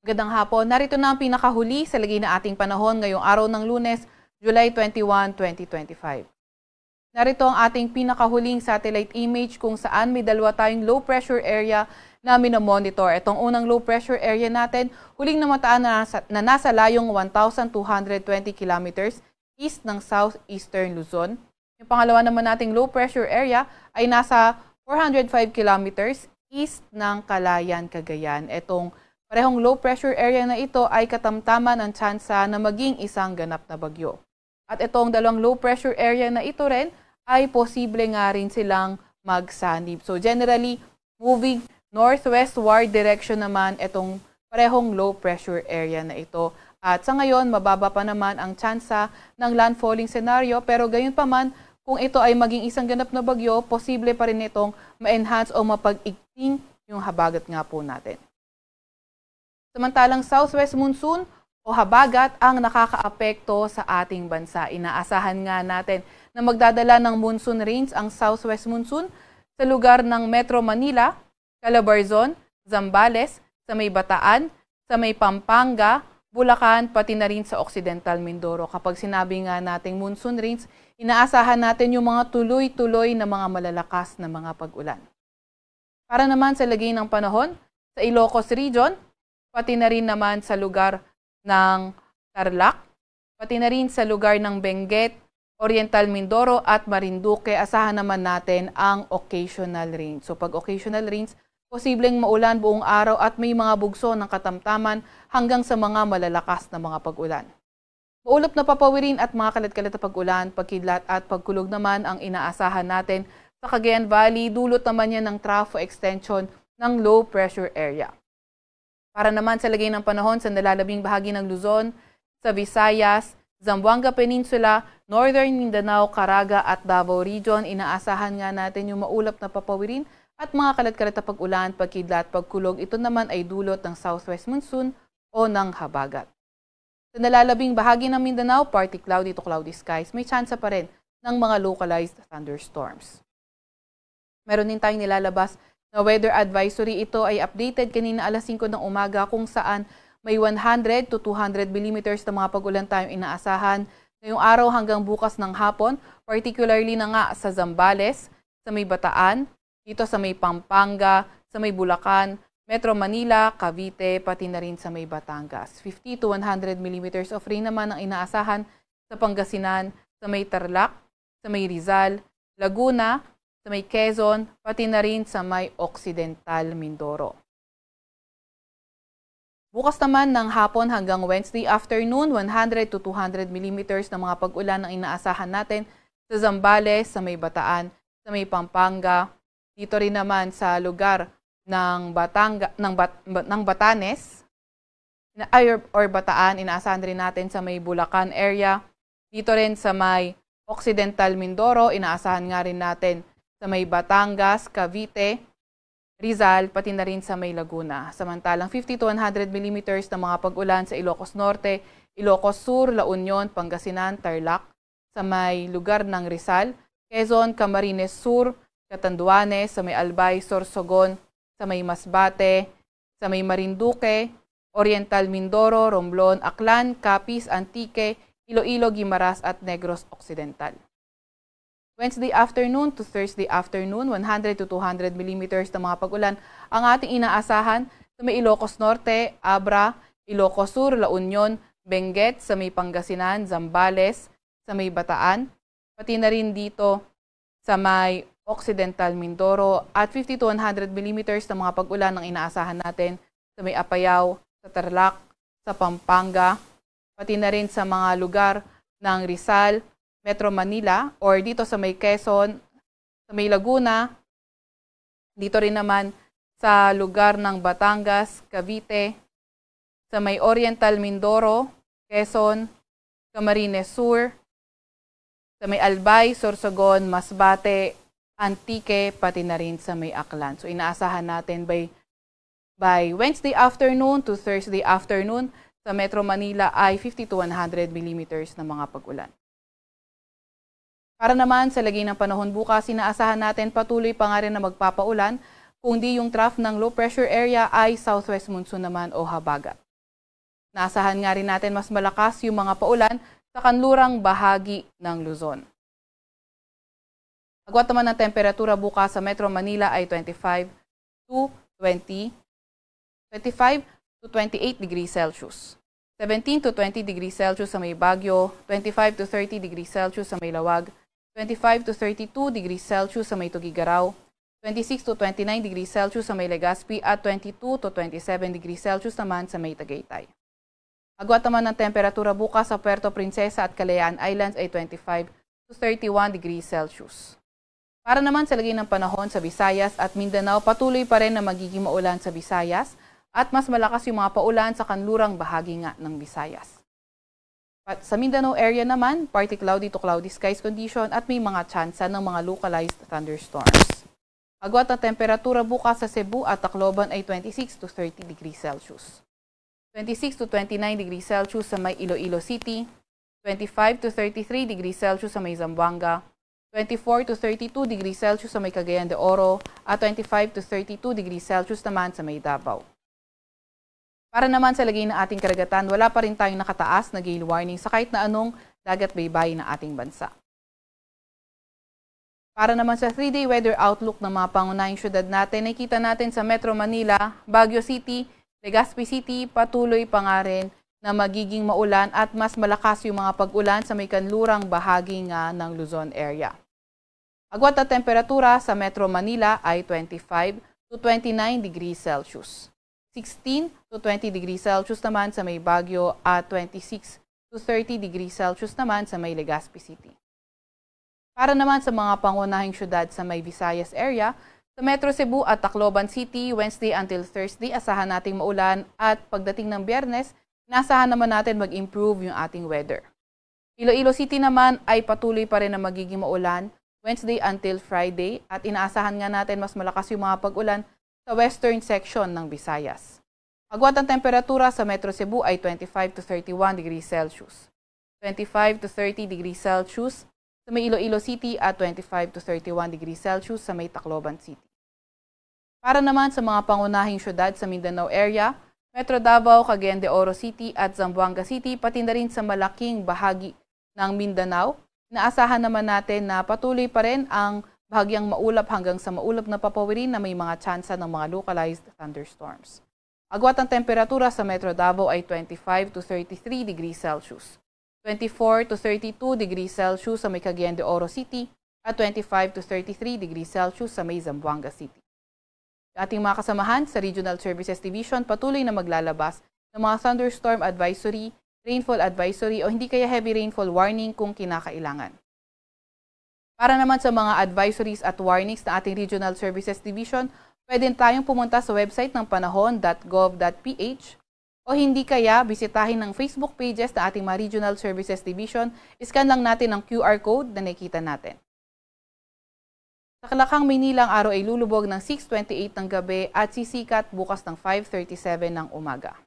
Magandang hapon. Narito na ang pinakahuli sa lagay na ating panahon ngayong araw ng Lunes, July 21, 2025. Narito ang ating pinakahuling satellite image kung saan may dalawa tayong low pressure area na minomonitor. Itong unang low pressure area natin, huling namataan na nasa layong 1,220 kilometers east ng southeastern Luzon. Yung pangalawa naman nating low pressure area ay nasa 405 kilometers east ng Calayan, Cagayan. Itong parehong low pressure area na ito ay katamtaman ng tsansa na maging isang ganap na bagyo. At itong dalawang low pressure area na ito rin ay posible nga rin silang magsanib. So generally, moving northwestward direction naman itong parehong low pressure area na ito. At sa ngayon, mababa pa naman ang tsansa ng landfalling scenario, pero gayon pa man, kung ito ay maging isang ganap na bagyo, posible pa rin itong ma-enhance o mapag-igting yung habagat nga po natin. Samantalang southwest monsoon o habagat ang nakakaapekto sa ating bansa. Inaasahan nga natin na magdadala ng monsoon rains ang southwest monsoon sa lugar ng Metro Manila, Calabarzon, Zambales, sa may Bataan, sa may Pampanga, Bulacan, pati na rin sa Occidental Mindoro. Kapag sinabi nga nating monsoon rains, inaasahan natin yung mga tuloy-tuloy na mga malalakas na mga pag-ulan. Para naman sa lagay ng panahon, sa Ilocos Region, pati na rin naman sa lugar ng Tarlac, pati na rin sa lugar ng Benguet, Oriental Mindoro at Marinduque, asahan naman natin ang occasional rains. So pag occasional rains, posibleng maulan buong araw at may mga bugso ng katamtaman hanggang sa mga malalakas na mga pag-ulan. Maulap na papawirin at mga kalat-kalat na pag-ulan, pagkidlat at pagkulog naman ang inaasahan natin sa Cagayan Valley, dulot naman yan ng trafo extension ng low pressure area. Para naman sa lagay ng panahon sa nalalabing bahagi ng Luzon, sa Visayas, Zamboanga Peninsula, Northern Mindanao, Caraga at Davao Region, inaasahan nga natin yung maulap na papawirin at mga kalat-kalat na pag-ulan, pagkidlat, pagkulog. Ito naman ay dulot ng southwest monsoon o ng habagat. Sa nalalabing bahagi ng Mindanao, partly cloudy to cloudy skies, may tsansa pa rin ng mga localized thunderstorms. Meron din tayong nilalabas na weather advisory. Ito ay updated kanina alas 5 ng umaga kung saan may 100 to 200 millimeters na mga pag-ulan tayong inaasahan ngayong araw hanggang bukas ng hapon, particularly na nga sa Zambales, sa may Bataan, dito sa may Pampanga, sa may Bulacan, Metro Manila, Cavite, pati na rin sa may Batangas. 50 to 100 millimeters of rain naman ang inaasahan sa Pangasinan, sa may Tarlac, sa may Rizal, Laguna, sa may Quezon, pati na rin sa may Occidental Mindoro. Bukas naman ng hapon hanggang Wednesday afternoon, 100 to 200 millimeters na mga pag-ulan ang inaasahan natin sa Zambales, sa may Bataan, sa may Pampanga, dito rin naman sa lugar ng Batanes or Bataan, inaasahan rin natin sa may Bulacan area, dito rin sa may Occidental Mindoro, inaasahan nga rin natin sa may Batangas, Cavite, Rizal, pati na rin sa may Laguna. Samantalang 50 to 100 millimeters na mga pag-ulan sa Ilocos Norte, Ilocos Sur, La Union, Pangasinan, Tarlac, sa may lugar ng Rizal, Quezon, Camarines Sur, Catanduanes, sa may Albay, Sorsogon, sa may Masbate, sa may Marinduque, Oriental Mindoro, Romblon, Aklan, Capiz, Antique, Iloilo, Guimaras at Negros Occidental. Wednesday afternoon to Thursday afternoon, 100 to 200 millimeters na mga pag-ulan ang ating inaasahan sa may Ilocos Norte, Abra, Ilocos Sur, La Union, Benguet, sa may Pangasinan, Zambales, sa may Bataan, pati na rin dito sa may Occidental Mindoro at 50 to 100 millimeters na mga pag-ulan ang inaasahan natin sa may Apayao, sa Tarlac, sa Pampanga, pati na rin sa mga lugar ng Rizal, Metro Manila, or dito sa may Quezon, sa may Laguna, dito rin naman sa lugar ng Batangas, Cavite, sa may Oriental Mindoro, Quezon, Camarines Sur, sa may Albay, Sorsogon, Masbate, Antique, pati na rin sa may Aklan. So inaasahan natin by Wednesday afternoon to Thursday afternoon sa Metro Manila ay 50 to 100 millimeters na mga pag-ulan. Para naman sa lagay ng panahon bukas, inaasahan natin patuloy pa nga rin na magpapaulan, kundi yung trough ng low pressure area ay southwest monsoon naman o habagat. Naasahan nga rin natin mas malakas yung mga paulan sa kanlurang bahagi ng Luzon. Agwat naman ng temperatura bukas sa Metro Manila ay 25 to 28 degrees Celsius. 17 to 20 degrees Celsius sa may Baguio, 25 to 30 degrees Celsius sa may Lawag, 25 to 32 degrees Celsius sa may Tugigaraw, 26 to 29 degrees Celsius sa may Legazpi at 22 to 27 degrees Celsius naman sa may Tagaytay. Agwat naman ng temperatura bukas sa Puerto Princesa at Kalayaan Islands ay 25 to 31 degrees Celsius. Para naman sa lagay ng panahon sa Visayas at Mindanao, patuloy pa rin na magiging maulan sa Visayas at mas malakas yung mga paulan sa kanlurang bahagi nga ng Visayas. At sa Mindanao area naman, partly cloudy to cloudy skies condition at may mga tsansa ng mga localized thunderstorms. Agwat na temperatura bukas sa Cebu at Tacloban ay 26 to 30 degrees Celsius. 26 to 29 degrees Celsius sa may Iloilo City, 25 to 33 degrees Celsius sa may Zamboanga, 24 to 32 degrees Celsius sa may Cagayan de Oro at 25 to 32 degrees Celsius naman sa may Davao. Para naman sa lagay ng ating karagatan, wala pa rin tayong nakataas na gale warning sa kahit na anong dagat baybay ng ating bansa. Para naman sa 3-day weather outlook ng mga pangunahing syudad natin, nakita natin sa Metro Manila, Baguio City, Legazpi City, patuloy pa nga rin na magiging maulan at mas malakas yung mga pag-ulan sa may kanlurang bahagi nga ng Luzon area. Agwat na temperatura sa Metro Manila ay 25 to 29 degrees Celsius. 16 to 20 degrees Celsius naman sa may Baguio at 26 to 30 degrees Celsius naman sa may Legazpi City. Para naman sa mga pangunahing syudad sa may Visayas area, sa Metro Cebu at Tacloban City, Wednesday until Thursday, asahan nating maulan at pagdating ng Biyernes, inasahan naman natin mag-improve yung ating weather. Iloilo City naman ay patuloy pa rin na magiging maulan Wednesday until Friday at inaasahan nga natin mas malakas yung mga pag-ulan sa western section ng Visayas. Agwat ang temperatura sa Metro Cebu ay 25 to 31 degrees Celsius, 25 to 30 degrees Celsius sa may Iloilo City at 25 to 31 degrees Celsius sa may Tacloban City. Para naman sa mga pangunahing syudad sa Mindanao area, Metro Davao, Cagayan de Oro City at Zamboanga City, pati na rin sa malaking bahagi ng Mindanao, inaasahan naman natin na patuloy pa rin ang bahagyang maulap hanggang sa maulap na papawirin na may mga tsansa ng mga localized thunderstorms. Agwat ang temperatura sa Metro Davao ay 25 to 33 degrees Celsius, 24 to 32 degrees Celsius sa may Cagayan de Oro City at 25 to 33 degrees Celsius sa may Zamboanga City. Ating mga kasamahan sa Regional Services Division patuloy na maglalabas ng mga thunderstorm advisory, rainfall advisory o hindi kaya heavy rainfall warning kung kinakailangan. Para naman sa mga advisories at warnings na ating Regional Services Division, pwede tayong pumunta sa website ng panahon.gov.ph o hindi kaya bisitahin ng Facebook pages na ating mga Regional Services Division, iscan lang natin ang QR code na nakikita natin. Sa Kalakang, Maynila, ang araw ay lulubog ng 6:28 ng gabi at sisikat bukas ng 5:37 ng umaga.